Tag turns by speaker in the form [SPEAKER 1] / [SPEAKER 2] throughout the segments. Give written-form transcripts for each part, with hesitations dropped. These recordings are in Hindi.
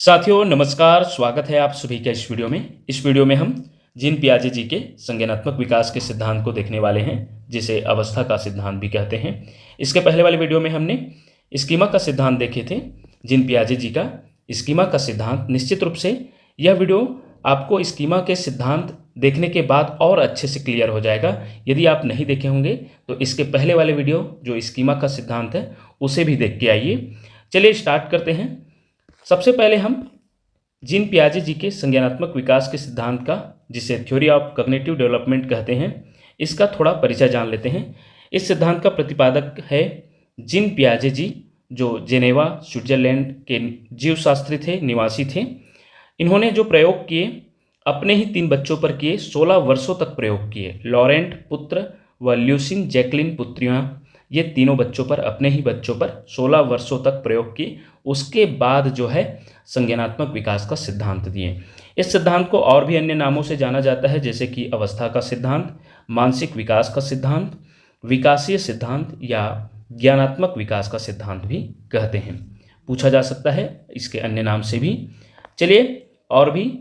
[SPEAKER 1] साथियों नमस्कार, स्वागत है आप सभी का इस वीडियो में। इस वीडियो में हम जीन पियाजे जी के संज्ञानात्मक विकास के सिद्धांत को देखने वाले हैं, जिसे अवस्था का सिद्धांत भी कहते हैं। इसके पहले वाले वीडियो में हमने स्कीमा का सिद्धांत देखे थे, जीन पियाजे जी का स्कीमा का सिद्धांत। निश्चित रूप से यह वीडियो आपको स्कीमा के सिद्धांत देखने के बाद और अच्छे से क्लियर हो जाएगा। यदि आप नहीं देखे होंगे तो इसके पहले वाले वीडियो जो स्कीमा का सिद्धांत है उसे भी देख के आइए। चलिए स्टार्ट करते हैं। सबसे पहले हम जीन पियाजे जी के संज्ञानात्मक विकास के सिद्धांत का, जिसे थ्योरी ऑफ कॉग्निटिव डेवलपमेंट कहते हैं, इसका थोड़ा परिचय जान लेते हैं। इस सिद्धांत का प्रतिपादक है जीन पियाजे जी, जो जेनेवा स्विट्जरलैंड के जीवशास्त्री थे, निवासी थे। इन्होंने जो प्रयोग किए अपने ही 3 बच्चों पर किए, 16 वर्षों तक प्रयोग किए। लॉरेंट पुत्र व ल्यूसिन जैकलिन पुत्रियाँ, ये तीनों बच्चों पर, अपने ही बच्चों पर 16 वर्षों तक प्रयोग किए। उसके बाद जो है संज्ञानात्मक विकास का सिद्धांत दिए। इस सिद्धांत को और भी अन्य नामों से जाना जाता है, जैसे कि अवस्था का सिद्धांत, मानसिक विकास का सिद्धांत, विकासीय सिद्धांत या ज्ञानात्मक विकास का सिद्धांत भी कहते हैं। पूछा जा सकता है इसके अन्य नाम से भी। चलिए और भी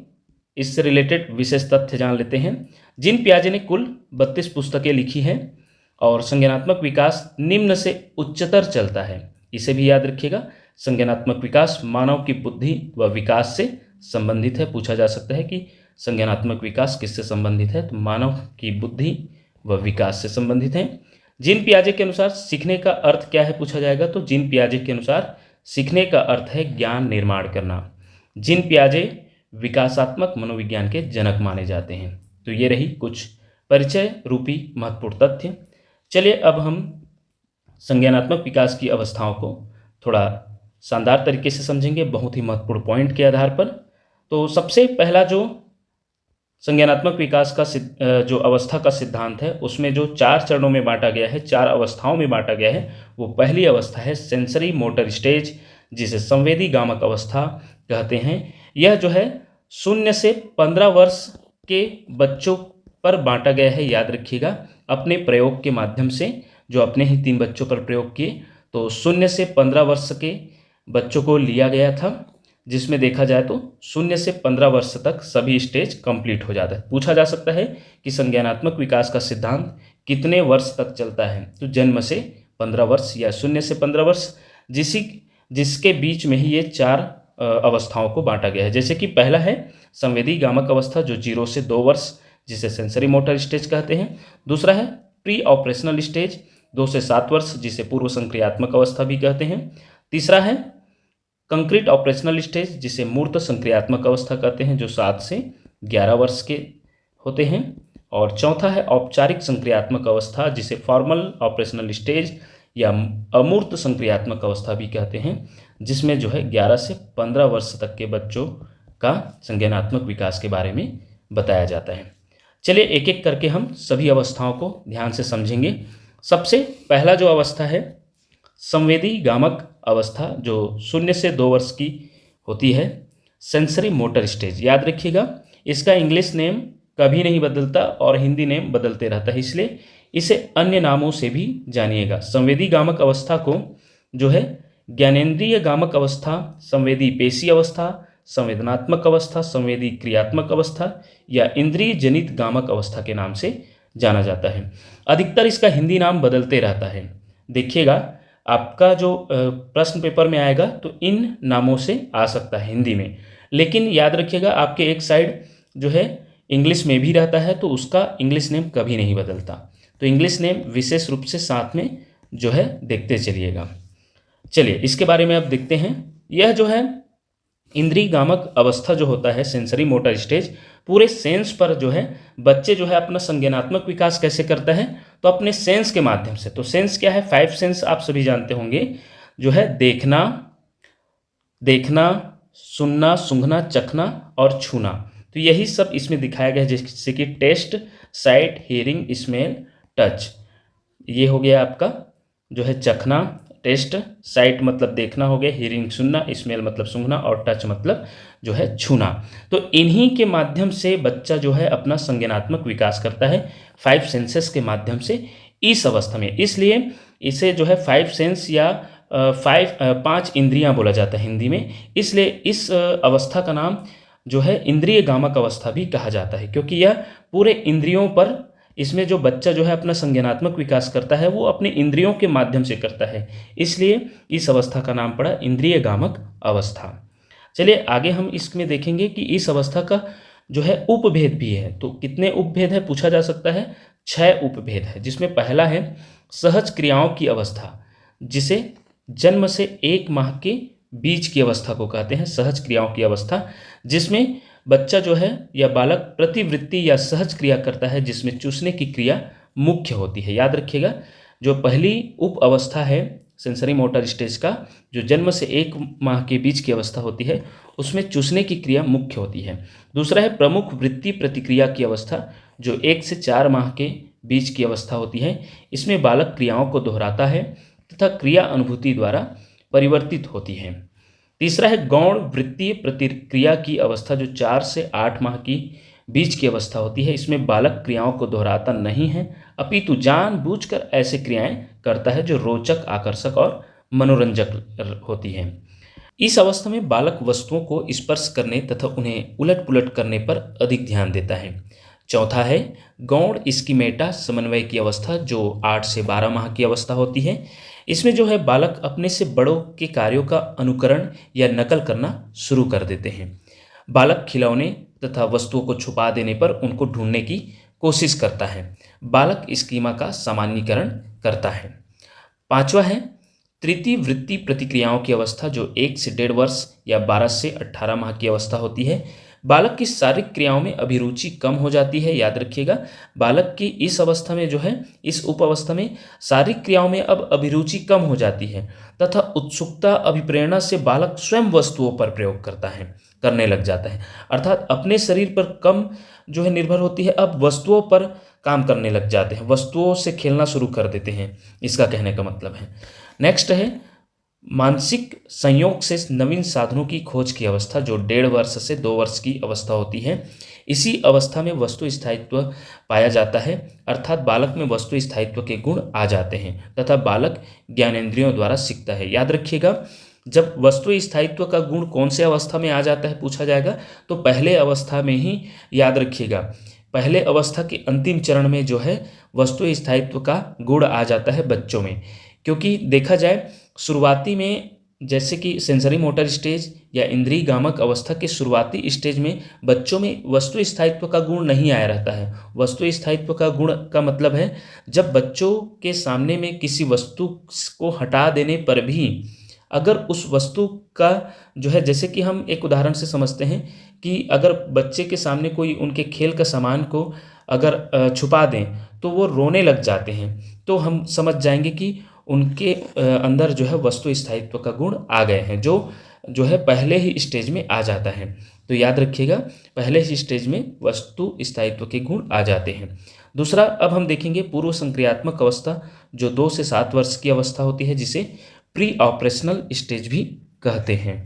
[SPEAKER 1] इससे रिलेटेड विशेष तथ्य जान लेते हैं। जीन पियाजे ने कुल 32 पुस्तकें लिखी हैं और संज्ञानात्मक विकास निम्न से उच्चतर चलता है। इसे भी याद रखिएगा। संज्ञानात्मक विकास मानव की बुद्धि व विकास से संबंधित है। पूछा जा सकता है कि संज्ञानात्मक विकास किससे संबंधित है, तो मानव की बुद्धि व विकास से संबंधित है। जीन पियाजे के अनुसार सीखने का अर्थ क्या है, पूछा जाएगा तो जीन पियाजे के अनुसार सीखने का अर्थ है ज्ञान निर्माण करना। जीन पियाजे विकासात्मक मनोविज्ञान के जनक माने जाते हैं। तो ये रही कुछ परिचय रूपी महत्वपूर्ण तथ्य। चलिए अब हम संज्ञानात्मक विकास की अवस्थाओं को थोड़ा शानदार तरीके से समझेंगे, बहुत ही महत्वपूर्ण पॉइंट के आधार पर। तो सबसे पहला जो संज्ञानात्मक विकास का जो अवस्था का सिद्धांत है, उसमें जो 4 चरणों में बांटा गया है, 4 अवस्थाओं में बांटा गया है, वो पहली अवस्था है सेंसरी मोटर स्टेज, जिसे संवेदी गामक अवस्था कहते हैं। यह जो है 0 से 15 वर्ष के बच्चों पर बांटा गया है। याद रखिएगा, अपने प्रयोग के माध्यम से, जो अपने ही 3 बच्चों पर प्रयोग किए, तो 0 से 15 वर्ष के बच्चों को लिया गया था, जिसमें देखा जाए तो 0 से 15 वर्ष तक सभी स्टेज कंप्लीट हो जाता है। पूछा जा सकता है कि संज्ञानात्मक विकास का सिद्धांत कितने वर्ष तक चलता है, तो जन्म से 15 वर्ष या 0 से 15 वर्ष, जिसके बीच में ही ये 4 अवस्थाओं को बांटा गया है। जैसे कि पहला है संवेदी गामक अवस्था, जो 0 से 2 वर्ष, जिसे सेंसरी मोटर स्टेज कहते हैं। दूसरा है प्री ऑपरेशनल स्टेज, 2 से 7 वर्ष, जिसे पूर्व संक्रियात्मक अवस्था भी कहते हैं। तीसरा है कंक्रीट ऑपरेशनल स्टेज, जिसे मूर्त संक्रियात्मक अवस्था कहते हैं, जो 7 से 11 वर्ष के होते हैं। और चौथा है औपचारिक संक्रियात्मक अवस्था, जिसे फॉर्मल ऑपरेशनल स्टेज या अमूर्त संक्रियात्मक अवस्था भी कहते हैं, जिसमें जो है 11 से 15 वर्ष तक के बच्चों का संज्ञानात्मक विकास के बारे में बताया जाता है। चलिए एक एक करके हम सभी अवस्थाओं को ध्यान से समझेंगे। सबसे पहला जो अवस्था है संवेदी गामक अवस्था, जो 0 से 2 वर्ष की होती है, सेंसरी मोटर स्टेज। याद रखिएगा, इसका इंग्लिश नेम कभी नहीं बदलता और हिंदी नेम बदलते रहता है, इसलिए इसे अन्य नामों से भी जानिएगा। संवेदी गामक अवस्था को जो है ज्ञानेंद्रिय गामक अवस्था, संवेदी पेशी अवस्था, संवेदनात्मक अवस्था, संवेदी क्रियात्मक अवस्था या इंद्रिय जनित गामक अवस्था के नाम से जाना जाता है। अधिकतर इसका हिंदी नाम बदलते रहता है। देखिएगा, आपका जो प्रश्न पेपर में आएगा तो इन नामों से आ सकता है हिंदी में, लेकिन याद रखिएगा आपके एक साइड जो है इंग्लिश में भी रहता है, तो उसका इंग्लिश नेम कभी नहीं बदलता। तो इंग्लिश नेम विशेष रूप से साथ में जो है देखते चलिएगा। चलिए इसके बारे में अब देखते हैं। यह जो है इंद्रिय गामक अवस्था जो होता है, सेंसरी मोटर स्टेज, पूरे सेंस पर जो है बच्चे जो है अपना संज्ञानात्मक विकास कैसे करता है, तो अपने सेंस के माध्यम से। तो सेंस क्या है, 5 सेंस आप सभी जानते होंगे, जो है देखना, सुनना, सूंघना, चखना और छूना। तो यही सब इसमें दिखाया गया है, जैसे कि taste, sight, hearing, smell, touch. ये हो गया आपका जो है चखना, टेस्ट, साइट मतलब देखना हो गया, हियरिंग सुनना, स्मेल मतलब सूंघना और टच मतलब जो है छूना। तो इन्हीं के माध्यम से बच्चा जो है अपना संज्ञानात्मक विकास करता है, 5 सेंसेस के माध्यम से इस अवस्था में। इसलिए इसे जो है 5 सेंस या पांच इंद्रियां बोला जाता है हिंदी में, इसलिए इस अवस्था का नाम जो है इंद्रिय गामक अवस्था भी कहा जाता है, क्योंकि यह पूरे इंद्रियों पर, इसमें जो बच्चा जो है अपना संज्ञानात्मक विकास करता है वो अपने इंद्रियों के माध्यम से करता है, इसलिए इस अवस्था का नाम पड़ा इंद्रिय गामक अवस्था। चलिए आगे हम इसमें देखेंगे कि इस अवस्था का जो है उपभेद भी है। तो कितने उपभेद है पूछा जा सकता है, 6 उपभेद है, जिसमें पहला है सहज क्रियाओं की अवस्था, जिसे जन्म से 1 माह के बीच की अवस्था को कहते हैं सहज क्रियाओं की अवस्था, जिसमें बच्चा जो है या बालक प्रतिवृत्ति या सहज क्रिया करता है, जिसमें चूसने की क्रिया मुख्य होती है। याद रखिएगा, जो पहली उप अवस्था है सेंसरी मोटर स्टेज का, जो जन्म से 1 माह के बीच की अवस्था होती है, उसमें चूसने की क्रिया मुख्य होती है। दूसरा है प्रमुख वृत्ति प्रतिक्रिया की अवस्था, जो 1 से 4 माह के बीच की अवस्था होती है। इसमें बालक क्रियाओं को दोहराता है तथा क्रिया अनुभूति द्वारा परिवर्तित होती है। तीसरा है गौण वृत्तीय प्रतिक्रिया की अवस्था, जो 4 से 8 माह की बीच की अवस्था होती है। इसमें बालक क्रियाओं को दोहराता नहीं है, अपितु जानबूझकर ऐसे क्रियाएं करता है जो रोचक, आकर्षक और मनोरंजक होती हैं। इस अवस्था में बालक वस्तुओं को स्पर्श करने तथा उन्हें उलट पुलट करने पर अधिक ध्यान देता है। चौथा है गौण स्कीमेटा समन्वय की अवस्था, जो 8 से 12 माह की अवस्था होती है। इसमें जो है बालक अपने से बड़ों के कार्यों का अनुकरण या नकल करना शुरू कर देते हैं। बालक खिलौने तथा वस्तुओं को छुपा देने पर उनको ढूंढने की कोशिश करता है। बालक स्कीमा का सामान्यीकरण करता है। पांचवा है तृतीय वृत्ति प्रतिक्रियाओं की अवस्था, जो 1 से 1.5 वर्ष या 12 से 18 माह की अवस्था होती है। बालक की शारीरिक क्रियाओं में अभिरुचि कम हो जाती है। याद रखिएगा, बालक की इस अवस्था में जो है, इस उप अवस्था में शारीरिक क्रियाओं में अब अभिरुचि कम हो जाती है तथा उत्सुकता, अभिप्रेरणा से बालक स्वयं वस्तुओं पर प्रयोग करने लग जाता है। अर्थात अपने शरीर पर कम जो है निर्भर होती है, अब वस्तुओं पर काम करने लग जाते हैं, वस्तुओं से खेलना शुरू कर देते हैं, इसका कहने का मतलब है। नेक्स्ट है मानसिक संयोग से नवीन साधनों की खोज की अवस्था, जो 1.5 वर्ष से 2 वर्ष की अवस्था होती है। इसी अवस्था में वस्तु स्थायित्व पाया जाता है, अर्थात बालक में वस्तु स्थायित्व के गुण आ जाते हैं तथा बालक ज्ञानेंद्रियों द्वारा सीखता है। याद रखिएगा, जब वस्तु स्थायित्व का गुण कौन से अवस्था में आ जाता है पूछा जाएगा, तो पहले अवस्था में ही। याद रखिएगा, पहले अवस्था के अंतिम चरण में जो है वस्तु स्थायित्व का गुण आ जाता है बच्चों में, क्योंकि देखा जाए शुरुआती में, जैसे कि सेंसरी मोटर स्टेज या इंद्रिय गामक अवस्था के शुरुआती स्टेज में बच्चों में वस्तु स्थायित्व का गुण नहीं आया रहता है। वस्तु स्थायित्व का गुण का मतलब है जब बच्चों के सामने में किसी वस्तु को हटा देने पर भी अगर उस वस्तु का जो है, जैसे कि हम एक उदाहरण से समझते हैं कि अगर बच्चे के सामने कोई उनके खेल का सामान को अगर छुपा दें तो वो रोने लग जाते हैं, तो हम समझ जाएंगे कि उनके अंदर जो है वस्तु स्थायित्व का गुण आ गए हैं, जो है पहले ही स्टेज में आ जाता है। तो याद रखिएगा, पहले ही स्टेज में वस्तु स्थायित्व के गुण आ जाते हैं। दूसरा, अब हम देखेंगे पूर्व संक्रियात्मक अवस्था, जो 2 से 7 वर्ष की अवस्था होती है, जिसे प्री ऑपरेशनल स्टेज भी कहते हैं।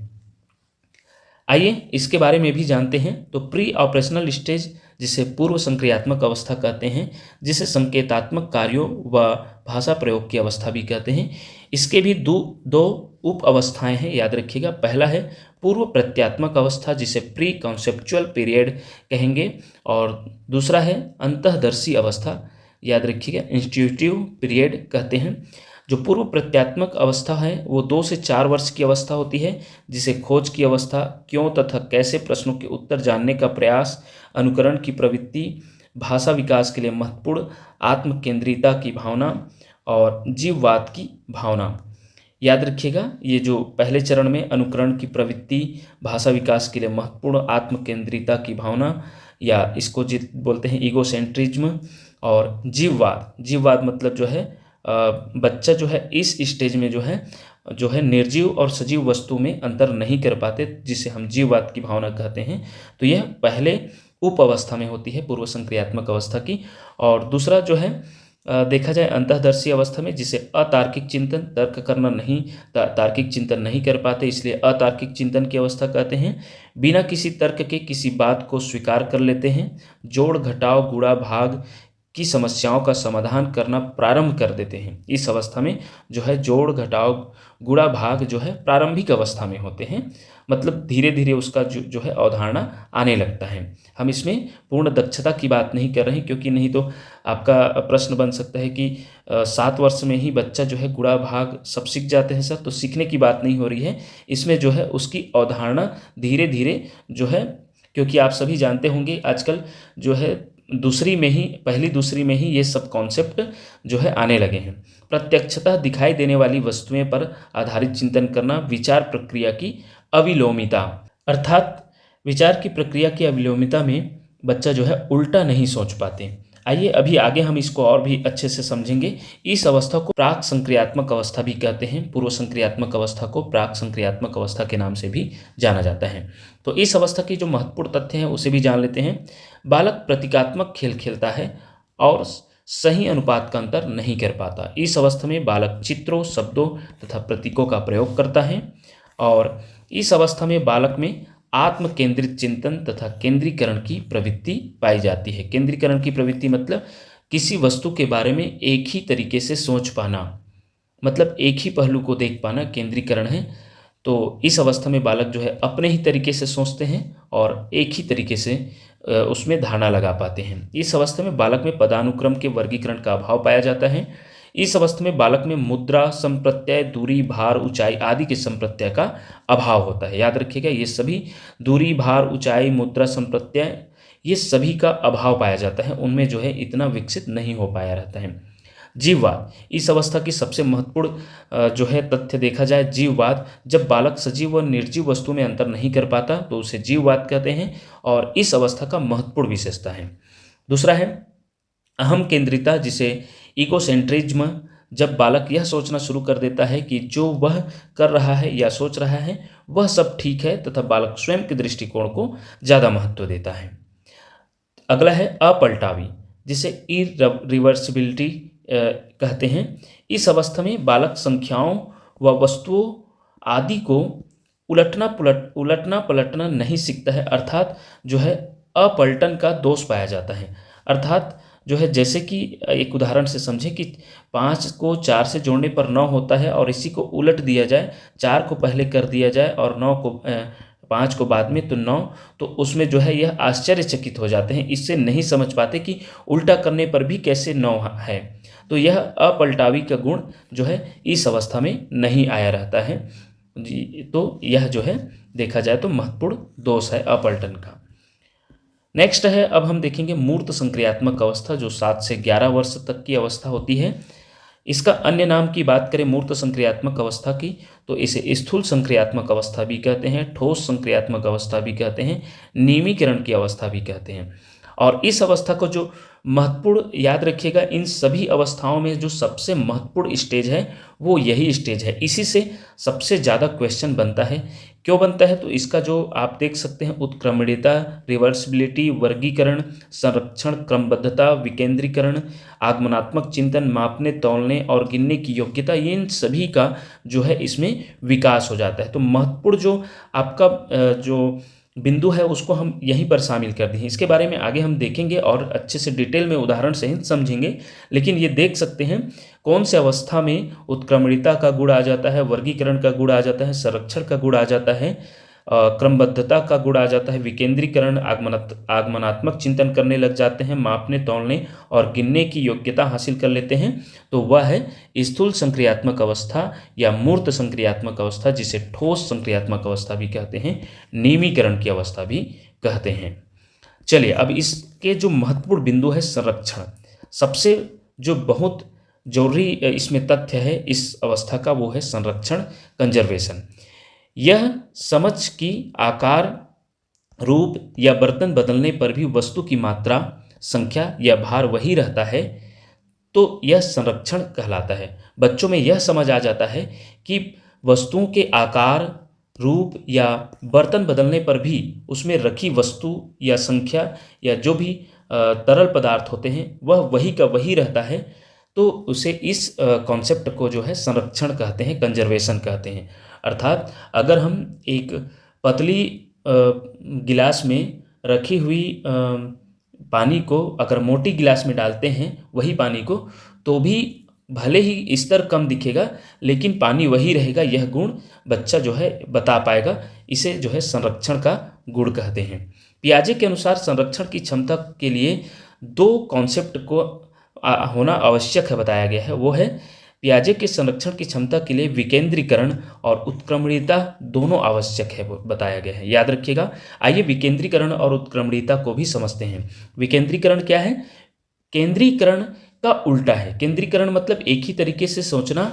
[SPEAKER 1] आइए इसके बारे में भी जानते हैं। तो प्री ऑपरेशनल स्टेज, जिसे पूर्व संक्रियात्मक अवस्था कहते हैं, जिसे संकेतात्मक कार्यों व भाषा प्रयोग की अवस्था भी कहते हैं, इसके भी दो उप अवस्थाएं हैं। याद रखिएगा, पहला है पूर्व प्रत्यात्मक अवस्था, जिसे प्री कॉन्सेप्चुअल पीरियड कहेंगे, और दूसरा है अंतःदर्शी अवस्था, याद रखिएगा इंस्टीट्यूटिव पीरियड कहते हैं। जो पूर्व प्रत्यात्मक अवस्था है वो 2 से 4 वर्ष की अवस्था होती है, जिसे खोज की अवस्था, क्यों तथा कैसे प्रश्नों के उत्तर जानने का प्रयास, अनुकरण की प्रवृत्ति, भाषा विकास के लिए महत्वपूर्ण आत्म केंद्रिता की भावना और जीववाद की भावना। याद रखिएगा, ये जो पहले चरण में अनुकरण की प्रवृत्ति, भाषा विकास के लिए महत्वपूर्ण आत्म केंद्रिता की भावना, या इसको बोलते हैं ईगोसेंट्रिज्म, और जीववाद मतलब जो है बच्चा जो है इस स्टेज में जो है निर्जीव और सजीव वस्तु में अंतर नहीं कर पाते, जिसे हम जीववाद की भावना कहते हैं। तो यह पहले उप अवस्था में होती है पूर्व संक्रियात्मक अवस्था की। और दूसरा जो है देखा जाए अंतःदर्शी अवस्था में, जिसे अतार्किक चिंतन, तार्किक चिंतन नहीं कर पाते, इसलिए अतार्किक चिंतन की अवस्था कहते हैं। बिना किसी तर्क के किसी बात को स्वीकार कर लेते हैं, जोड़ घटाव गुणा भाग की समस्याओं का समाधान करना प्रारंभ कर देते हैं। इस अवस्था में जो है जोड़ घटाव गुणा भाग जो है प्रारंभिक अवस्था में होते हैं, मतलब धीरे धीरे उसका जो है अवधारणा आने लगता है। हम इसमें पूर्ण दक्षता की बात नहीं कर रहे हैं, क्योंकि नहीं तो आपका प्रश्न बन सकता है कि 7 वर्ष में ही बच्चा जो है गुणा भाग सब सीख जाते हैं सर, तो सीखने की बात नहीं हो रही है। इसमें जो है उसकी अवधारणा धीरे धीरे जो है, क्योंकि आप सभी जानते होंगे आजकल जो है दूसरी में ही, पहली दूसरी में ही ये सब कॉन्सेप्ट जो है आने लगे हैं। प्रत्यक्षतः दिखाई देने वाली वस्तुएं पर आधारित चिंतन करना, विचार प्रक्रिया की अविलोमिता, अर्थात विचार की प्रक्रिया की अविलोमिता में बच्चा जो है उल्टा नहीं सोच पाते। आइए अभी आगे हम इसको और भी अच्छे से समझेंगे। इस अवस्था को प्राक संक्रियात्मक अवस्था भी कहते हैं। पूर्व संक्रियात्मक अवस्था को प्राक संक्रियात्मक अवस्था के नाम से भी जाना जाता है। तो इस अवस्था की जो महत्वपूर्ण तथ्य हैं उसे भी जान लेते हैं। बालक प्रतीकात्मक खेल खेलता है और सही अनुपात का अंतर नहीं कर पाता। इस अवस्था में बालक चित्रों, शब्दों तथा प्रतीकों का प्रयोग करता है और इस अवस्था में बालक में आत्म केंद्रित चिंतन तथा केंद्रीकरण की प्रवृत्ति पाई जाती है। केंद्रीकरण की प्रवृत्ति मतलब किसी वस्तु के बारे में एक ही तरीके से सोच पाना, मतलब एक ही पहलू को देख पाना केंद्रीकरण है। तो इस अवस्था में बालक जो है अपने ही तरीके से सोचते हैं और एक ही तरीके से उसमें धारणा लगा पाते हैं। इस अवस्था में बालक में पदानुक्रम के वर्गीकरण का अभाव पाया जाता है। इस अवस्था में बालक में मुद्रा, संप्रत्यय, दूरी, भार, ऊंचाई आदि के संप्रत्यय का अभाव होता है। याद रखिएगा, ये सभी दूरी, भार, ऊंचाई, मुद्रा, संप्रत्यय, ये सभी का अभाव पाया जाता है। उनमें जो है इतना विकसित नहीं हो पाया रहता है। जीववाद, इस अवस्था की सबसे महत्वपूर्ण जो है तथ्य देखा जाए जीववाद, जब बालक सजीव व निर्जीव वस्तु में अंतर नहीं कर पाता तो उसे जीववाद कहते हैं और इस अवस्था का महत्वपूर्ण विशेषता है। दूसरा है अहम केंद्रिता, जिसे इकोसेंट्रिज्म, जब बालक यह सोचना शुरू कर देता है कि जो वह कर रहा है या सोच रहा है वह सब ठीक है तथा बालक स्वयं के दृष्टिकोण को ज़्यादा महत्व देता है। अगला है अपलटावी, जिसे इरिवर्सिबिलिटी कहते हैं। इस अवस्था में बालक संख्याओं व वस्तुओं आदि को उलटना पलटना नहीं सीखता है, अर्थात जो है अपलटन का दोष पाया जाता है। अर्थात जो है जैसे कि एक उदाहरण से समझें कि 5 को 4 से जोड़ने पर 9 होता है और इसी को उलट दिया जाए, 4 को पहले कर दिया जाए और 5 को बाद में, तो 9, तो उसमें जो है यह आश्चर्यचकित हो जाते हैं। इससे नहीं समझ पाते कि उल्टा करने पर भी कैसे 9 है। तो यह अपलटावी का गुण जो है इस अवस्था में नहीं आया रहता है जी। तो यह जो है देखा जाए तो महत्वपूर्ण दोष है अपलटन का। नेक्स्ट है, अब हम देखेंगे मूर्त संक्रियात्मक अवस्था, जो 7 से 11 वर्ष तक की अवस्था होती है। इसका अन्य नाम की बात करें मूर्त संक्रियात्मक अवस्था की, तो इसे स्थूल संक्रियात्मक अवस्था भी कहते हैं, ठोस संक्रियात्मक अवस्था भी कहते हैं, नियमीकरण की अवस्था भी कहते हैं। और इस अवस्था को जो महत्वपूर्ण, याद रखिएगा, इन सभी अवस्थाओं में जो सबसे महत्वपूर्ण स्टेज है वो यही स्टेज है। इसी से सबसे ज़्यादा क्वेश्चन बनता है। क्यों बनता है? तो इसका जो आप देख सकते हैं उत्क्रमणीयता, रिवर्सिबिलिटी, वर्गीकरण, संरक्षण, क्रमबद्धता, विकेंद्रीकरण, आगमनात्मक चिंतन, मापने, तौलने और गिनने की योग्यता, इन सभी का जो है इसमें विकास हो जाता है। तो महत्वपूर्ण जो आपका जो बिंदु है उसको हम यहीं पर शामिल कर दिए हैं। इसके बारे में आगे हम देखेंगे और अच्छे से डिटेल में उदाहरण सहित समझेंगे, लेकिन ये देख सकते हैं कौन से अवस्था में उत्क्रमणीयता का गुण आ जाता है, वर्गीकरण का गुण आ जाता है, संरक्षण का गुण आ जाता है, क्रमबद्धता का गुण आ जाता है, विकेंद्रीकरण, आगमनात्मक चिंतन करने लग जाते हैं, मापने, तौलने और गिनने की योग्यता हासिल कर लेते हैं। तो वह है स्थूल संक्रियात्मक अवस्था या मूर्त संक्रियात्मक अवस्था, जिसे ठोस संक्रियात्मक अवस्था भी कहते हैं, नियमीकरण की अवस्था भी कहते हैं। चलिए, अब इसके जो महत्वपूर्ण बिंदु है संरक्षण, सबसे जो बहुत जरूरी इसमें तथ्य है इस अवस्था का, वो है संरक्षण, कंजर्वेशन। यह समझ कि आकार, रूप या बर्तन बदलने पर भी वस्तु की मात्रा, संख्या या भार वही रहता है, तो यह संरक्षण कहलाता है। बच्चों में यह समझ आ जाता है कि वस्तुओं के आकार, रूप या बर्तन बदलने पर भी उसमें रखी वस्तु या संख्या या जो भी तरल पदार्थ होते हैं वह वही का वही रहता है, तो उसे इस कॉन्सेप्ट को जो है संरक्षण कहते हैं, कंजर्वेशन कहते हैं। अर्थात अगर हम एक पतली गिलास में रखी हुई पानी को अगर मोटी गिलास में डालते हैं वही पानी को, तो भी भले ही स्तर कम दिखेगा लेकिन पानी वही रहेगा। यह गुण बच्चा जो है बता पाएगा। इसे जो है संरक्षण का गुण कहते हैं। पियाजे के अनुसार संरक्षण की क्षमता के लिए दो कॉन्सेप्ट को होना आवश्यक है बताया गया है। वो है पियाजे के संरक्षण की क्षमता के लिए विकेंद्रीकरण और उत्क्रमणीयता दोनों आवश्यक है वो बताया गया है, याद रखिएगा। आइए विकेंद्रीकरण और उत्क्रमणीयता को भी समझते हैं। विकेंद्रीकरण क्या है? केंद्रीकरण का उल्टा है। केंद्रीकरण मतलब एक ही तरीके से सोचना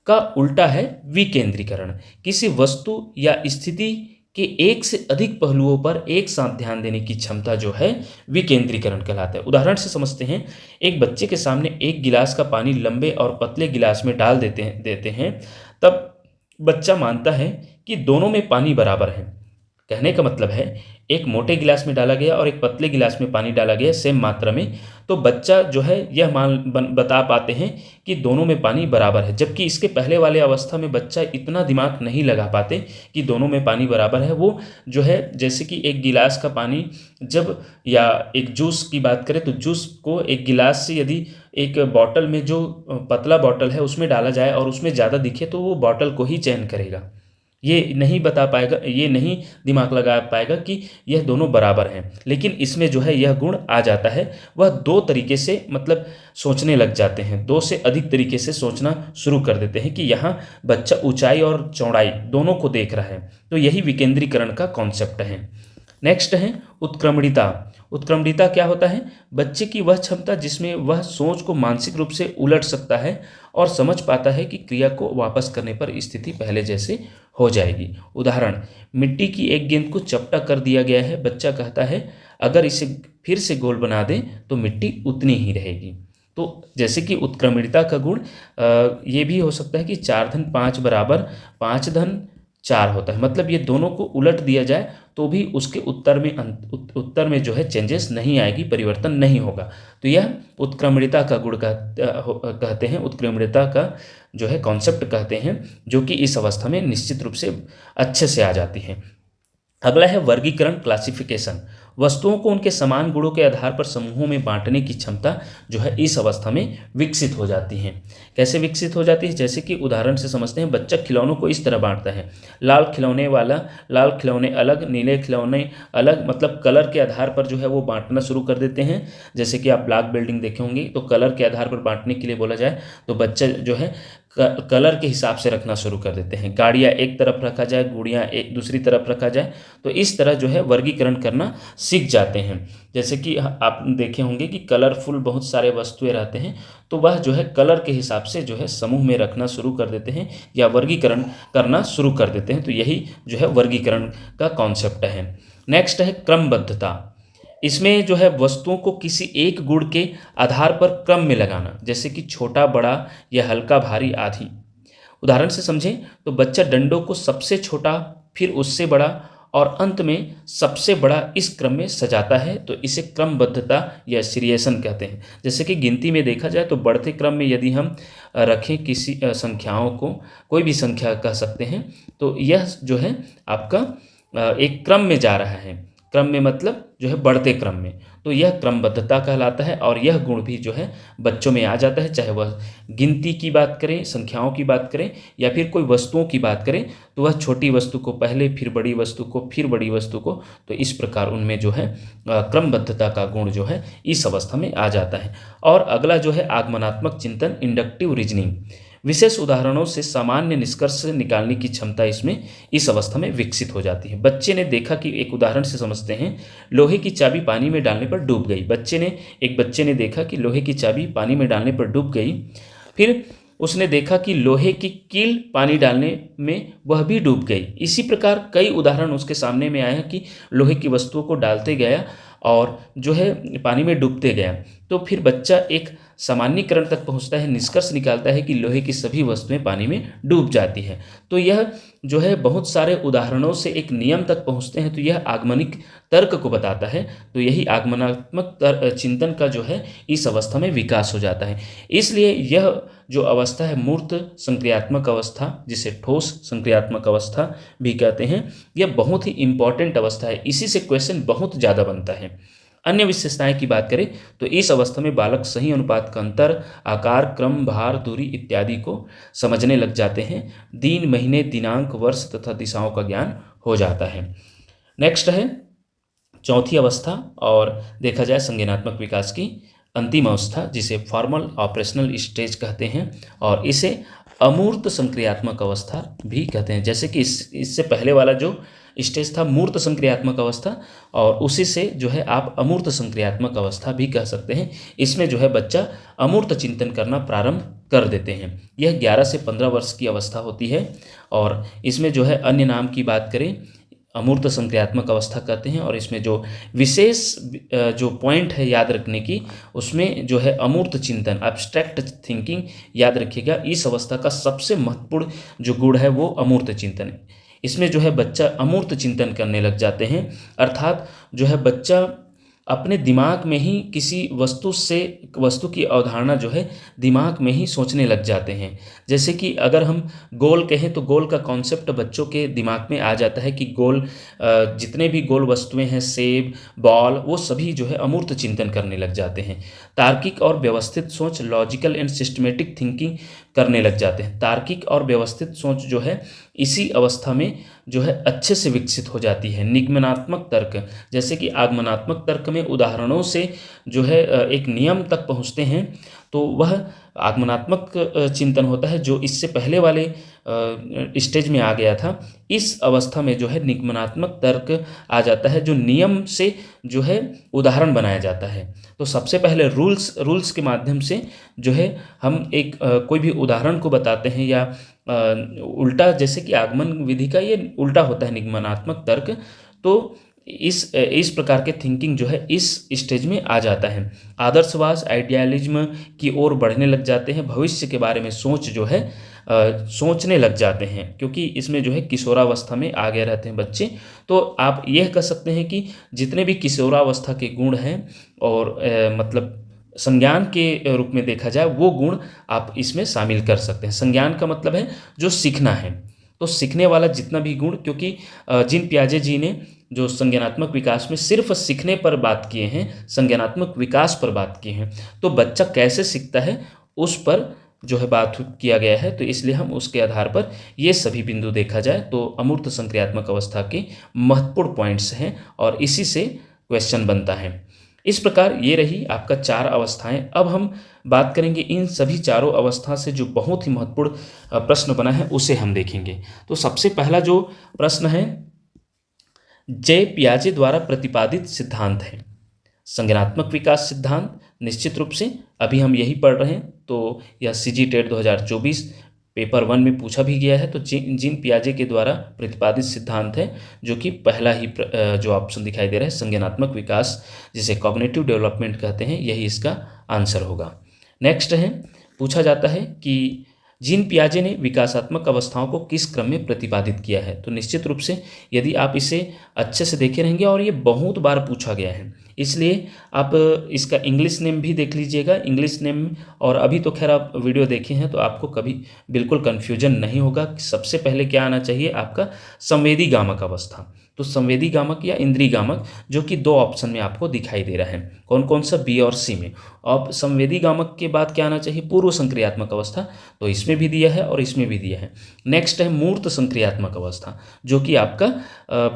[SPEAKER 1] का उल्टा है विकेंद्रीकरण। किसी वस्तु या स्थिति के एक से अधिक पहलुओं पर एक साथ ध्यान देने की क्षमता जो है विकेंद्रीकरण कहलाता है। उदाहरण से समझते हैं। एक बच्चे के सामने एक गिलास का पानी लंबे और पतले गिलास में डाल देते हैं तब बच्चा मानता है कि दोनों में पानी बराबर है। कहने का मतलब है एक मोटे गिलास में डाला गया और एक पतले गिलास में पानी डाला गया सेम मात्रा में, तो बच्चा जो है यह बता पाते हैं कि दोनों में पानी बराबर है। जबकि इसके पहले वाले अवस्था में बच्चा इतना दिमाग नहीं लगा पाते कि दोनों में पानी बराबर है। वो जो है जैसे कि एक गिलास का पानी जब, या एक जूस की बात करें तो जूस को एक गिलास से यदि एक बॉटल में जो पतला बॉटल है उसमें डाला जाए और उसमें ज़्यादा दिखे तो वो बॉटल को ही चयन करेगा। ये नहीं बता पाएगा, ये नहीं दिमाग लगा पाएगा कि यह दोनों बराबर हैं। लेकिन इसमें जो है यह गुण आ जाता है। वह दो तरीके से मतलब सोचने लग जाते हैं, दो से अधिक तरीके से सोचना शुरू कर देते हैं कि यहाँ बच्चा ऊंचाई और चौड़ाई दोनों को देख रहा है। तो यही विकेंद्रीकरण का कॉन्सेप्ट है। नेक्स्ट है उत्क्रमणीयता। उत्क्रमणीयता क्या होता है? बच्चे की वह क्षमता जिसमें वह सोच को मानसिक रूप से उलट सकता है और समझ पाता है कि क्रिया को वापस करने पर स्थिति पहले जैसे हो जाएगी। उदाहरण, मिट्टी की एक गेंद को चपटा कर दिया गया है। बच्चा कहता है अगर इसे फिर से गोल बना दें तो मिट्टी उतनी ही रहेगी। तो जैसे कि उत्क्रमणीयता का गुण ये भी हो सकता है कि 4 धन 5 बराबर 5 धन 4 होता है। मतलब ये दोनों को उलट दिया जाए तो भी उसके उत्तर में जो है चेंजेस नहीं आएगी, परिवर्तन नहीं होगा। तो यह उत्क्रमणीयता का गुण कहते हैं, उत्क्रमणीयता का जो है कॉन्सेप्ट कहते हैं, जो कि इस अवस्था में निश्चित रूप से अच्छे से आ जाती है। अगला है वर्गीकरण, क्लासिफिकेशन। वस्तुओं को उनके समान गुणों के आधार पर समूहों में बांटने की क्षमता जो है इस अवस्था में विकसित हो जाती है। कैसे विकसित हो जाती है? जैसे कि उदाहरण से समझते हैं। बच्चा खिलौनों को इस तरह बांटता है। लाल खिलौने वाला लाल खिलौने अलग, नीले खिलौने अलग, मतलब कलर के आधार पर जो है वो बांटना शुरू कर देते हैं। जैसे कि आप ब्लॉक बिल्डिंग देखे होंगे तो कलर के आधार पर बांटने के लिए बोला जाए तो बच्चा जो है कलर के हिसाब से रखना शुरू कर देते हैं। गाड़ियाँ एक तरफ रखा जाए, गुड़ियाँ एक दूसरी तरफ रखा जाए, तो इस तरह जो है वर्गीकरण करना सीख जाते हैं। जैसे कि आप देखे होंगे कि कलरफुल बहुत सारे वस्तुएं रहते हैं तो वह जो है कलर के हिसाब से जो है समूह में रखना शुरू कर देते हैं या वर्गीकरण करना शुरू कर देते हैं। तो यही जो है वर्गीकरण का कॉन्सेप्ट है। नेक्स्ट है क्रमबद्धता। इसमें जो है वस्तुओं को किसी एक गुण के आधार पर क्रम में लगाना, जैसे कि छोटा बड़ा या हल्का भारी आदि। उदाहरण से समझें तो बच्चा डंडों को सबसे छोटा, फिर उससे बड़ा और अंत में सबसे बड़ा इस क्रम में सजाता है। तो इसे क्रमबद्धता या सीरिएशन कहते हैं। जैसे कि गिनती में देखा जाए तो बढ़ते क्रम में यदि हम रखें किसी संख्याओं को, कोई भी संख्या कह सकते हैं, तो यह जो है आपका एक क्रम में जा रहा है। क्रम में मतलब जो है बढ़ते क्रम में, तो यह क्रमबद्धता कहलाता है। और यह गुण भी जो है बच्चों में आ जाता है, चाहे वह गिनती की बात करें, संख्याओं की बात करें या फिर कोई वस्तुओं की बात करें, तो वह छोटी वस्तु को पहले, फिर बड़ी वस्तु को, फिर बड़ी वस्तु को, तो इस प्रकार उनमें जो है क्रमबद्धता का गुण जो है इस अवस्था में आ जाता है। और अगला जो है आगमनात्मक चिंतन, इंडक्टिव रीजनिंग। विशेष उदाहरणों से सामान्य निष्कर्ष निकालने की क्षमता इसमें इस अवस्था में विकसित हो जाती है। बच्चे ने देखा कि, एक उदाहरण से समझते हैं, लोहे की चाबी पानी में डालने पर डूब गई। एक बच्चे ने देखा कि लोहे की चाबी पानी में डालने पर डूब गई। फिर उसने देखा कि लोहे की कील पानी डालने में वह भी डूब गई। इसी प्रकार कई उदाहरण उसके सामने में आए कि लोहे की वस्तुओं को डालते गया और जो है पानी में डूबते गया। तो फिर बच्चा एक सामान्यीकरण तक पहुंचता है, निष्कर्ष निकालता है कि लोहे की सभी वस्तुएं पानी में डूब जाती है। तो यह जो है बहुत सारे उदाहरणों से एक नियम तक पहुंचते हैं। तो यह आगमनिक तर्क को बताता है। तो यही आगमनात्मक चिंतन का जो है इस अवस्था में विकास हो जाता है। इसलिए यह जो अवस्था है मूर्त संक्रियात्मक अवस्था, जिसे ठोस संक्रियात्मक अवस्था भी कहते हैं, यह बहुत ही इंपॉर्टेंट अवस्था है। इसी से क्वेश्चन बहुत ज़्यादा बनता है। अन्य विशेषताएं की बात करें तो इस अवस्था में बालक सही अनुपात का अंतर, आकार, क्रम, भार, दूरी इत्यादि को समझने लग जाते हैं। दिन, महीने, दिनांक, वर्ष तथा दिशाओं का ज्ञान हो जाता है। नेक्स्ट है चौथी अवस्था, और देखा जाए संज्ञानात्मक विकास की अंतिम अवस्था, जिसे फॉर्मल ऑपरेशनल स्टेज कहते हैं, और इसे अमूर्त संक्रियात्मक अवस्था भी कहते हैं। जैसे कि इससे पहले वाला जो स्टेज था मूर्त संक्रियात्मक अवस्था, और उसी से जो है आप अमूर्त संक्रियात्मक अवस्था भी कह सकते हैं। इसमें जो है बच्चा अमूर्त चिंतन करना प्रारंभ कर देते हैं। यह 11 से 15 वर्ष की अवस्था होती है, और इसमें जो है अन्य नाम की बात करें अमूर्त संक्रियात्मक अवस्था कहते हैं। और इसमें जो विशेष जो पॉइंट है याद रखने की, उसमें जो है अमूर्त चिंतन, एब्स्ट्रैक्ट थिंकिंग याद रखिएगा। इस अवस्था का सबसे महत्वपूर्ण जो गुण है वो अमूर्त चिंतन है। इसमें जो है बच्चा अमूर्त चिंतन करने लग जाते हैं, अर्थात जो है बच्चा अपने दिमाग में ही किसी वस्तु की अवधारणा जो है दिमाग में ही सोचने लग जाते हैं। जैसे कि अगर हम गोल कहें तो गोल का कॉन्सेप्ट बच्चों के दिमाग में आ जाता है कि गोल, जितने भी गोल वस्तुएं हैं, सेब, बॉल, वो सभी जो है अमूर्त चिंतन करने लग जाते हैं। तार्किक और व्यवस्थित सोच, लॉजिकल एंड सिस्टमेटिक थिंकिंग करने लग जाते हैं। तार्किक और व्यवस्थित सोच जो है इसी अवस्था में जो है अच्छे से विकसित हो जाती है। निगमनात्मक तर्क, जैसे कि आगमनात्मक तर्क में उदाहरणों से जो है एक नियम तक पहुंचते हैं, तो वह आगमनात्मक चिंतन होता है जो इससे पहले वाले स्टेज में आ गया था। इस अवस्था में जो है निगमनात्मक तर्क आ जाता है, जो नियम से जो है उदाहरण बनाया जाता है। तो सबसे पहले रूल्स के माध्यम से जो है हम एक कोई भी उदाहरण को बताते हैं, या उल्टा, जैसे कि आगमन विधि का ये उल्टा होता है निगमनात्मक तर्क। तो इस प्रकार के थिंकिंग जो है इस स्टेज में आ जाता है। आदर्शवाद, आइडियलिज्म की ओर बढ़ने लग जाते हैं। भविष्य के बारे में जो है सोचने लग जाते हैं, क्योंकि इसमें जो है किशोरावस्था में आ गए रहते हैं बच्चे। तो आप यह कह सकते हैं कि जितने भी किशोरावस्था के गुण हैं, और मतलब संज्ञान के रूप में देखा जाए, वो गुण आप इसमें शामिल कर सकते हैं। संज्ञान का मतलब है जो सीखना है, तो सीखने वाला जितना भी गुण, क्योंकि जीन पियाजे जी ने जो संज्ञानात्मक विकास में सिर्फ सीखने पर बात किए हैं, संज्ञानात्मक विकास पर बात की हैं, तो बच्चा कैसे सीखता है उस पर जो है बात किया गया है। तो इसलिए हम उसके आधार पर ये सभी बिंदु देखा जाए तो अमूर्त संक्रियात्मक अवस्था के महत्वपूर्ण पॉइंट्स हैं, और इसी से क्वेश्चन बनता है। इस प्रकार ये रही आपका 4 अवस्थाएं। अब हम बात करेंगे इन सभी चारों अवस्था से जो बहुत ही महत्वपूर्ण प्रश्न बना है उसे हम देखेंगे। तो सबसे पहला जो प्रश्न है, जे पियाजे द्वारा प्रतिपादित सिद्धांत है। संज्ञानात्मक विकास सिद्धांत निश्चित रूप से अभी हम यही पढ़ रहे हैं, तो यह सीजी टेट 2024 पेपर 1 में पूछा भी गया है। तो जीन पियाजे के द्वारा प्रतिपादित सिद्धांत है, जो कि पहला ही जो ऑप्शन दिखाई दे रहा है, संज्ञानात्मक विकास, जिसे कॉग्निटिव डेवलपमेंट कहते हैं, यही इसका आंसर होगा। नेक्स्ट है, पूछा जाता है कि जीन पियाजे ने विकासात्मक अवस्थाओं को किस क्रम में प्रतिपादित किया है। तो निश्चित रूप से यदि आप इसे अच्छे से देखे रहेंगे, और ये बहुत बार पूछा गया है, इसलिए आप इसका इंग्लिश नेम भी देख लीजिएगा। इंग्लिश नेम, और अभी तो खैर आप वीडियो देखे हैं तो आपको कभी बिल्कुल कन्फ्यूजन नहीं होगा कि सबसे पहले क्या आना चाहिए आपका संवेदी गामक अवस्था। तो संवेदी गामक या इंद्रिय गामक, जो कि 2 ऑप्शन में आपको दिखाई दे रहा है, कौन कौन सा, बी और सी में। अब संवेदी गामक के बाद क्या आना चाहिए, पूर्व संक्रियात्मक अवस्था, तो इसमें भी दिया है और इसमें भी दिया है। नेक्स्ट है मूर्त संक्रियात्मक अवस्था, जो कि आपका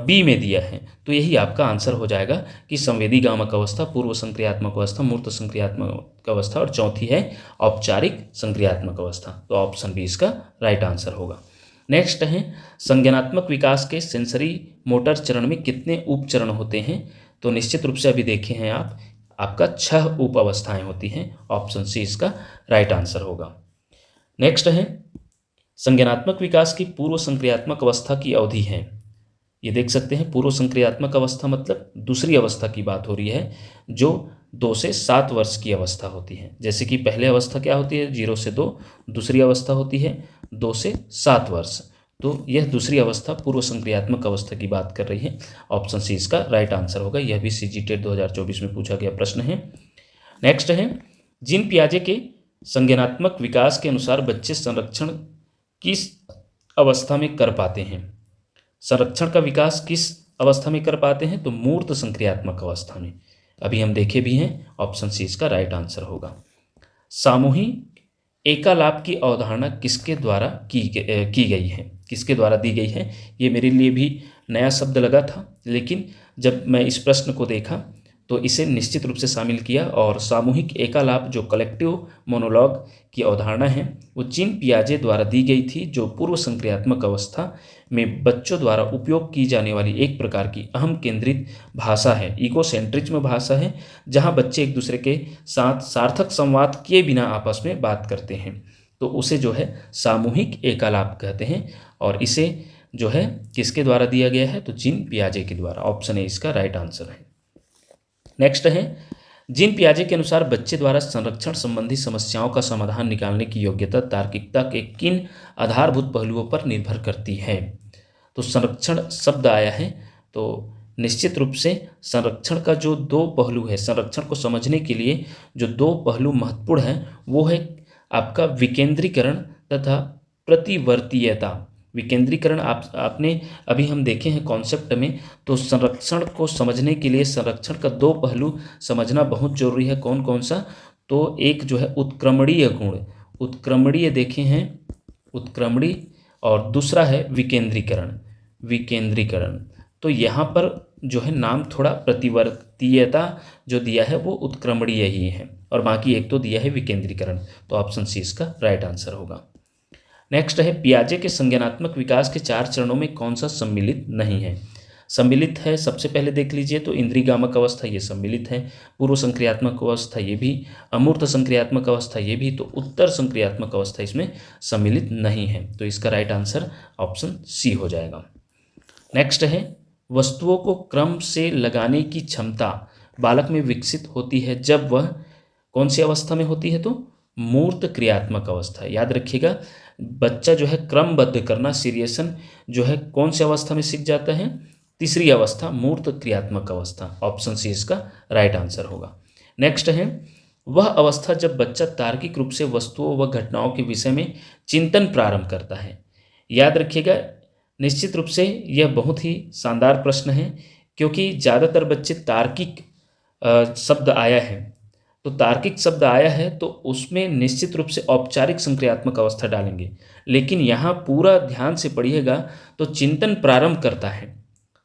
[SPEAKER 1] बी में दिया है। तो यही आपका आंसर हो जाएगा कि संवेदी गामक अवस्था, पूर्व संक्रियात्मक अवस्था, मूर्त संक्रियात्मक अवस्था, और चौथी है औपचारिक संक्रियात्मक अवस्था। तो ऑप्शन बी इसका राइट आंसर होगा। नेक्स्ट है, संज्ञानात्मक विकास के सेंसरी मोटर चरण में कितने उप चरण होते हैं। तो निश्चित रूप से अभी देखे हैं आप, आपका 6 उप अवस्थाएं होती हैं। ऑप्शन सी इसका राइट आंसर होगा। नेक्स्ट है, संज्ञानात्मक विकास की पूर्व संक्रियात्मक अवस्था की अवधि है। ये देख सकते हैं, पूर्व संक्रियात्मक अवस्था मतलब दूसरी अवस्था की बात हो रही है, जो 2 से 7 वर्ष की अवस्था होती है। जैसे कि पहले अवस्था क्या होती है, 0 से 2, दूसरी अवस्था होती है 2 से 7 वर्ष। तो यह दूसरी अवस्था पूर्व संक्रियात्मक अवस्था की बात कर रही है। ऑप्शन सी इसका राइट आंसर होगा। यह भी सीजी टेट 2024 में पूछा गया प्रश्न है। नेक्स्ट है, जीन पियाजे के संज्ञानात्मक विकास के अनुसार बच्चे संरक्षण किस अवस्था में कर पाते हैं। संरक्षण का विकास किस अवस्था में कर पाते हैं, तो मूर्त संक्रियात्मक अवस्था में। अभी हम देखे भी हैं, ऑप्शन सी इसका राइट आंसर होगा। सामूहिक एकालाप की अवधारणा किसके द्वारा की गई है, किसके द्वारा दी गई है? ये मेरे लिए भी नया शब्द लगा था, लेकिन जब मैं इस प्रश्न को देखा तो इसे निश्चित रूप से शामिल किया। और सामूहिक एकालाप जो कलेक्टिव मोनोलॉग की अवधारणा है वो जीन पियाजे द्वारा दी गई थी, जो पूर्व संक्रियात्मक अवस्था में बच्चों द्वारा उपयोग की जाने वाली एक प्रकार की अहम केंद्रित भाषा है, इकोसेंट्रिज्म भाषा है, जहां बच्चे एक दूसरे के साथ सार्थक संवाद किए बिना आपस में बात करते हैं। तो उसे जो है सामूहिक एकालाप कहते हैं, और इसे जो है किसके द्वारा दिया गया है? तो जीन पियाजे के द्वारा। ऑप्शन ए इसका राइट आंसर है। नेक्स्ट है, जीन पियाजे के अनुसार बच्चे द्वारा संरक्षण संबंधी समस्याओं का समाधान निकालने की योग्यता तार्किकता के किन आधारभूत पहलुओं पर निर्भर करती है? तो संरक्षण शब्द आया है, तो निश्चित रूप से संरक्षण का जो दो पहलू है, संरक्षण को समझने के लिए जो दो पहलू महत्वपूर्ण हैं वो है आपका विकेंद्रीकरण तथा प्रतिवर्तीयता। विकेंद्रीकरण आपने अभी हम देखे हैं कॉन्सेप्ट में। तो संरक्षण को समझने के लिए संरक्षण का दो पहलू समझना बहुत जरूरी है। कौन कौन सा? तो एक जो है उत्क्रमणीय गुण, उत्क्रमणीय देखे हैं, उत्क्रमणीय, और दूसरा है विकेंद्रीकरण, विकेंद्रीकरण। तो यहाँ पर जो है नाम थोड़ा प्रतिवर्तीयता जो दिया है वो उत्क्रमणीय ही है, और बाकी एक तो दिया है विकेंद्रीकरण। तो ऑप्शन सी इसका राइट आंसर होगा। नेक्स्ट है, पियाजे के संज्ञानात्मक विकास के 4 चरणों में कौन सा सम्मिलित नहीं है? सम्मिलित है, सबसे पहले देख लीजिए तो इंद्रियगामक अवस्था ये सम्मिलित है, पूर्व संक्रियात्मक अवस्था ये भी, अमूर्त संक्रियात्मक अवस्था ये भी, तो उत्तर संक्रियात्मक अवस्था इसमें सम्मिलित नहीं है। तो इसका राइट आंसर ऑप्शन सी हो जाएगा। नेक्स्ट है, वस्तुओं को क्रम से लगाने की क्षमता बालक में विकसित होती है जब वह कौन सी अवस्था में होती है? तो मूर्त क्रियात्मक अवस्था। याद रखिएगा, बच्चा जो है क्रमबद्ध करना, सीरियसन जो है कौन सी अवस्था में सीख जाता है? तीसरी अवस्था, मूर्त क्रियात्मक अवस्था। ऑप्शन सी इसका राइट आंसर होगा। नेक्स्ट है, वह अवस्था जब बच्चा तार्किक रूप से वस्तुओं व घटनाओं के विषय में चिंतन प्रारंभ करता है। याद रखिएगा, निश्चित रूप से यह बहुत ही शानदार प्रश्न है, क्योंकि ज़्यादातर बच्चे तार्किक शब्द आया है, तो तार्किक शब्द आया है तो उसमें निश्चित रूप से औपचारिक संक्रियात्मक अवस्था डालेंगे, लेकिन यहाँ पूरा ध्यान से पढ़िएगा तो चिंतन प्रारंभ करता है,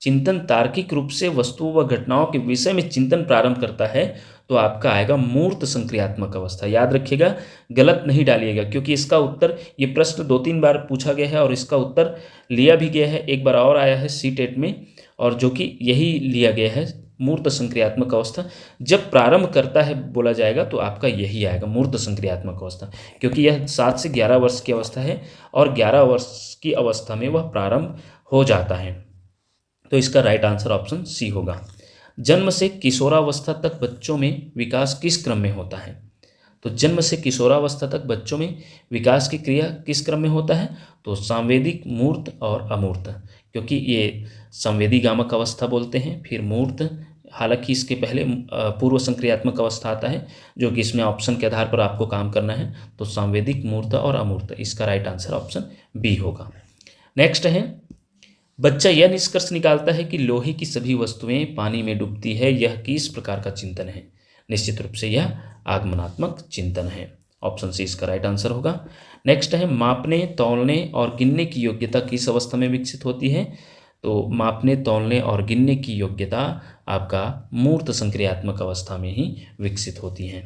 [SPEAKER 1] चिंतन तार्किक रूप से वस्तुओं व घटनाओं के विषय में चिंतन प्रारंभ करता है, तो आपका आएगा मूर्त संक्रियात्मक अवस्था। याद रखिएगा, गलत नहीं डालिएगा, क्योंकि इसका उत्तर, ये प्रश्न 2-3 बार पूछा गया है और इसका उत्तर लिया भी गया है, एक बार और आया है सी-टेट में, और जो कि यही लिया गया है, मूर्त संक्रियात्मक अवस्था जब प्रारंभ करता है बोला जाएगा तो आपका यही आएगा, मूर्त संक्रियात्मक अवस्था, क्योंकि यह 7 से 11 वर्ष की अवस्था है और 11 वर्ष की अवस्था में वह प्रारंभ हो जाता है। तो इसका राइट आंसर ऑप्शन सी होगा। जन्म से किशोरावस्था तक बच्चों में विकास किस क्रम में होता है? तो जन्म से किशोरावस्था तक बच्चों में विकास की क्रिया किस क्रम में होता है? तो सांवेदिक, मूर्त और अमूर्त, क्योंकि ये संवेदी गामक अवस्था बोलते हैं, फिर मूर्त, हालांकि इसके पहले पूर्व संक्रियात्मक अवस्था आता है, जो कि इसमें ऑप्शन के आधार पर आपको काम करना है। तो सांवेदिक, मूर्त और अमूर्त, इसका राइट आंसर ऑप्शन बी होगा। नेक्स्ट है, बच्चा यह निष्कर्ष निकालता है कि लोहे की सभी वस्तुएं पानी में डूबती है, यह किस प्रकार का चिंतन है? निश्चित रूप से यह आगमनात्मक चिंतन है। ऑप्शन सी इसका राइट आंसर होगा। नेक्स्ट है, मापने, तौलने और गिनने की योग्यता किस अवस्था में विकसित होती है? तो मापने, तौलने और गिनने की योग्यता आपका मूर्त संक्रियात्मक अवस्था में ही विकसित होती है।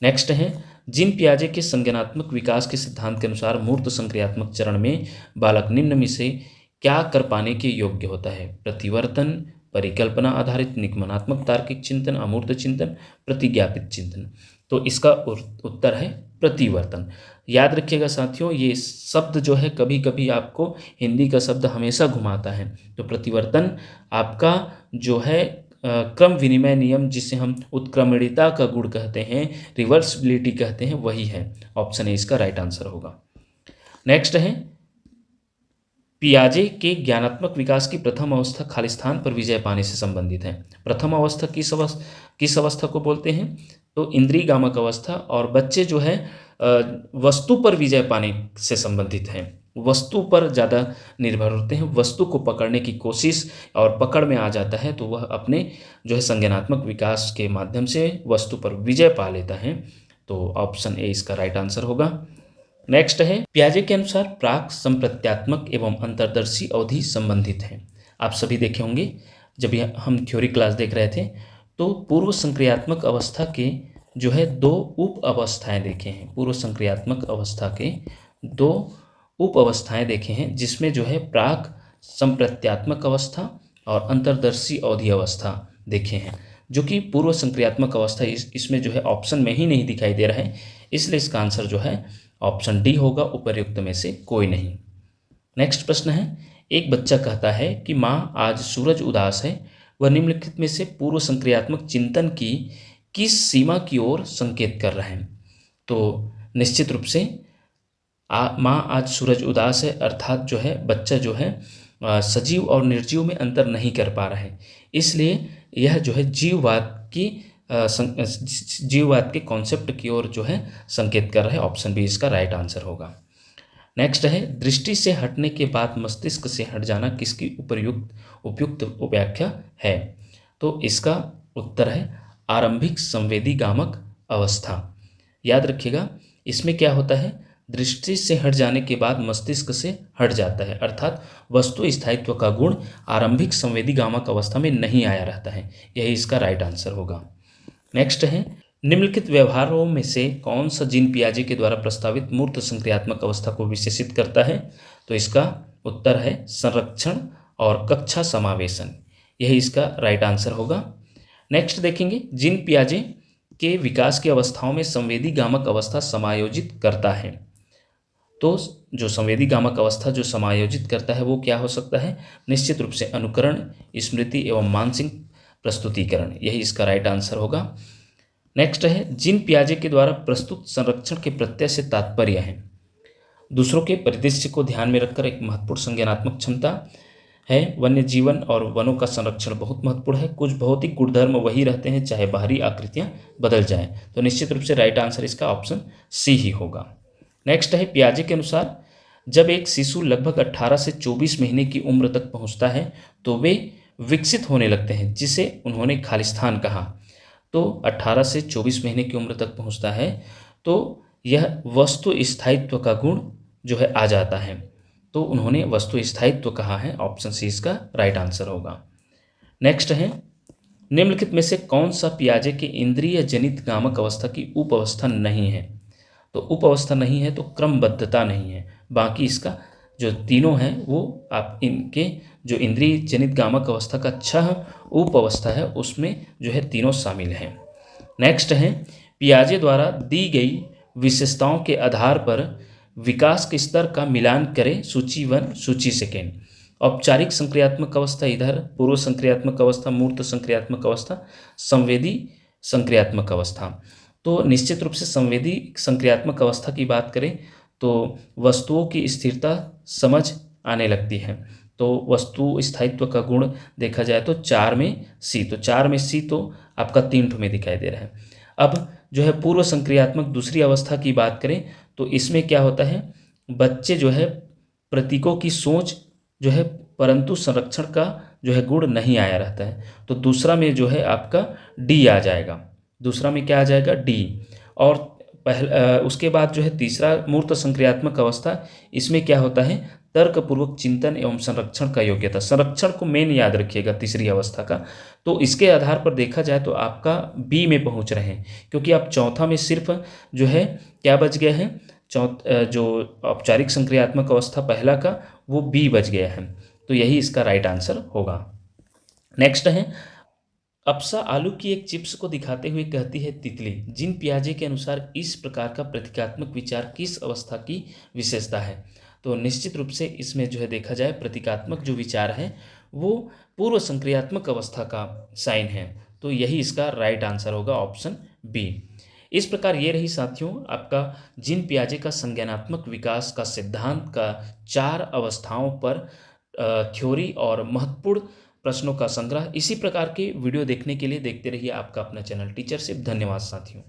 [SPEAKER 1] नेक्स्ट है, जीन पियाजे के संज्ञानात्मक विकास के सिद्धांत के अनुसार मूर्त संक्रियात्मक चरण में बालक निम्न में से क्या कर पाने के योग्य होता है? प्रतिवर्तन, परिकल्पना आधारित निगमनात्मक तार्किक चिंतन, अमूर्त चिंतन, प्रतिज्ञापित चिंतन। तो इसका उत्तर है प्रतिवर्तन। याद रखिएगा साथियों, ये शब्द जो है कभी कभी आपको हिंदी का शब्द हमेशा घुमाता है। तो प्रतिवर्तन आपका जो है क्रम विनिमय नियम, जिसे हम उत्क्रमणीयता का गुण कहते हैं, रिवर्सिबिलिटी कहते हैं, वही है। ऑप्शन ए इसका राइट आंसर होगा। नेक्स्ट है, पियाजे के ज्ञानात्मक विकास की प्रथम अवस्था खालिस्तान पर विजय पाने से संबंधित है। प्रथम अवस्था किस अवस्था को बोलते हैं? तो इंद्रिय गामक अवस्था, और बच्चे जो है वस्तु पर विजय पाने से संबंधित हैं। वस्तु पर ज़्यादा निर्भर होते हैं, वस्तु को पकड़ने की कोशिश और पकड़ में आ जाता है तो वह अपने जो है संज्ञानात्मक विकास के माध्यम से वस्तु पर विजय पा लेता है। तो ऑप्शन ए इसका राइट आंसर होगा। नेक्स्ट है, पियाजे के अनुसार प्राक संप्रत्यात्मक एवं अंतर्दर्शी अवधि संबंधित है। आप सभी देखे होंगे जब हम थ्योरी क्लास देख रहे थे तो पूर्व संक्रियात्मक अवस्था के जो है दो उप अवस्थाएं देखे हैं, पूर्व संक्रियात्मक अवस्था के दो उप अवस्थाएं देखे हैं, जिसमें जो है प्राक संप्रत्यात्मक अवस्था और अंतर्दर्शी अवधि अवस्था देखे हैं, जो कि पूर्व संक्रियात्मक अवस्था इसमें जो है ऑप्शन में ही नहीं दिखाई दे रहा है, इसलिए इसका आंसर जो है ऑप्शन डी होगा, उपर्युक्त में से कोई नहीं। नेक्स्ट प्रश्न है, एक बच्चा कहता है कि माँ आज सूरज उदास है, वह निम्नलिखित में से पूर्व संक्रियात्मक चिंतन की किस सीमा की ओर संकेत कर रहे हैं। तो निश्चित रूप से माँ आज सूरज उदास है अर्थात जो है बच्चा जो है सजीव और निर्जीव में अंतर नहीं कर पा रहा है, इसलिए यह जो है जीववाद के कॉन्सेप्ट की ओर जो है संकेत कर रहा है। ऑप्शन बी इसका राइट आंसर होगा। नेक्स्ट है, दृष्टि से हटने के बाद मस्तिष्क से हट जाना किसकी उपयुक्त व्याख्या है। तो इसका उत्तर है आरंभिक संवेदीगामक अवस्था। याद रखिएगा, इसमें क्या होता है, दृष्टि से हट जाने के बाद मस्तिष्क से हट जाता है, अर्थात वस्तु स्थायित्व का गुण आरंभिक संवेदीगामक अवस्था में नहीं आया रहता है, यही इसका राइट आंसर होगा। नेक्स्ट है, निम्नलिखित व्यवहारों में से कौन सा जीन पियाजे के द्वारा प्रस्तावित मूर्त संक्रियात्मक अवस्था को विशेषित करता है। तो इसका उत्तर है संरक्षण और कक्षा समावेशन, यही इसका राइट आंसर होगा। नेक्स्ट देखेंगे, जीन पियाजे के विकास की अवस्थाओं में संवेदीगामक अवस्था समायोजित करता है। तो जो संवेदीगामक अवस्था जो समायोजित करता है वो क्या हो सकता है, निश्चित रूप से अनुकरण, स्मृति एवं मानसिक प्रस्तुतिकरण, यही इसका राइट आंसर होगा। नेक्स्ट है, जीन पियाजे के द्वारा प्रस्तुत संरक्षण के प्रत्यय से तात्पर्य है दूसरों के परिदृश्य को ध्यान में रखकर एक महत्वपूर्ण संज्ञानात्मक क्षमता है। वन्य जीवन और वनों का संरक्षण बहुत महत्वपूर्ण है, कुछ भौतिक गुणधर्म वही रहते हैं चाहे बाहरी आकृतियां बदल जाएं। तो निश्चित रूप से राइट आंसर इसका ऑप्शन सी ही होगा। नेक्स्ट है, पियाजे के अनुसार जब एक शिशु लगभग 18 से 24 महीने की उम्र तक पहुंचता है तो वे विकसित होने लगते हैं, जिसे उन्होंने खालिस्तान कहा। तो 18 से 24 महीने की उम्र तक पहुंचता है तो यह वस्तु स्थायित्व का गुण जो है आ जाता है, तो उन्होंने वस्तु स्थायित्व कहा है। ऑप्शन सी इसका राइट आंसर होगा। नेक्स्ट है, निम्नलिखित में से कौन सा पियाजे के इंद्रिय जनित गामक अवस्था की उप अवस्था नहीं है। तो उप अवस्था नहीं है तो क्रमबद्धता नहीं है, बाकी इसका जो तीनों हैं वो आप इनके जो इंद्रिय जनित गामक अवस्था का 6 उप अवस्था है उसमें जो है तीनों शामिल हैं। नेक्स्ट है, पियाजे द्वारा दी गई विशेषताओं के आधार पर विकास के स्तर का मिलान करें। सूची 1 सूची 2। औपचारिक संक्रियात्मक अवस्था इधर, पूर्व संक्रियात्मक अवस्था, मूर्त संक्रियात्मक अवस्था, संवेदी संक्रियात्मक अवस्था। तो निश्चित रूप से संवेदी संक्रियात्मक अवस्था की बात करें तो वस्तुओं की स्थिरता समझ आने लगती है। तो वस्तु स्थायित्व का गुण देखा जाए तो 4 में सी, तो 4 में सी तो आपका 3 ठो में दिखाई दे रहा है। अब जो है पूर्व संक्रियात्मक दूसरी अवस्था की बात करें तो इसमें क्या होता है, बच्चे जो है प्रतीकों की सोच जो है परंतु संरक्षण का जो है गुण नहीं आया रहता है। तो दूसरा में जो है आपका डी आ जाएगा, दूसरा में क्या आ जाएगा, डी। और उसके बाद जो है तीसरा मूर्त संक्रियात्मक अवस्था, इसमें क्या होता है, तर्कपूर्वक चिंतन एवं संरक्षण का योग्यता। संरक्षण को मेन याद रखिएगा तीसरी अवस्था का। तो इसके आधार पर देखा जाए तो आपका बी में पहुंच रहे हैं, क्योंकि आप चौथा में सिर्फ जो है क्या बच गया है, जो औपचारिक संक्रियात्मक अवस्था पहला का वो बी बच गया है, तो यही इसका राइट आंसर होगा। नेक्स्ट है, अप्सा आलू की एक चिप्स को दिखाते हुए कहती है तितली, जीन पियाजे के अनुसार इस प्रकार का प्रतीकात्मक विचार किस अवस्था की विशेषता है। तो निश्चित रूप से इसमें जो है देखा जाए प्रतीकात्मक जो विचार है वो पूर्व संक्रियात्मक अवस्था का साइन है, तो यही इसका राइट आंसर होगा, ऑप्शन बी। इस प्रकार ये रही साथियों आपका जीन पियाजे का संज्ञानात्मक विकास का सिद्धांत का 4 अवस्थाओं पर थ्योरी और महत्वपूर्ण प्रश्नों का संग्रह। इसी प्रकार के वीडियो देखने के लिए देखते रहिए आपका अपना चैनल टीचरशिप। धन्यवाद साथियों।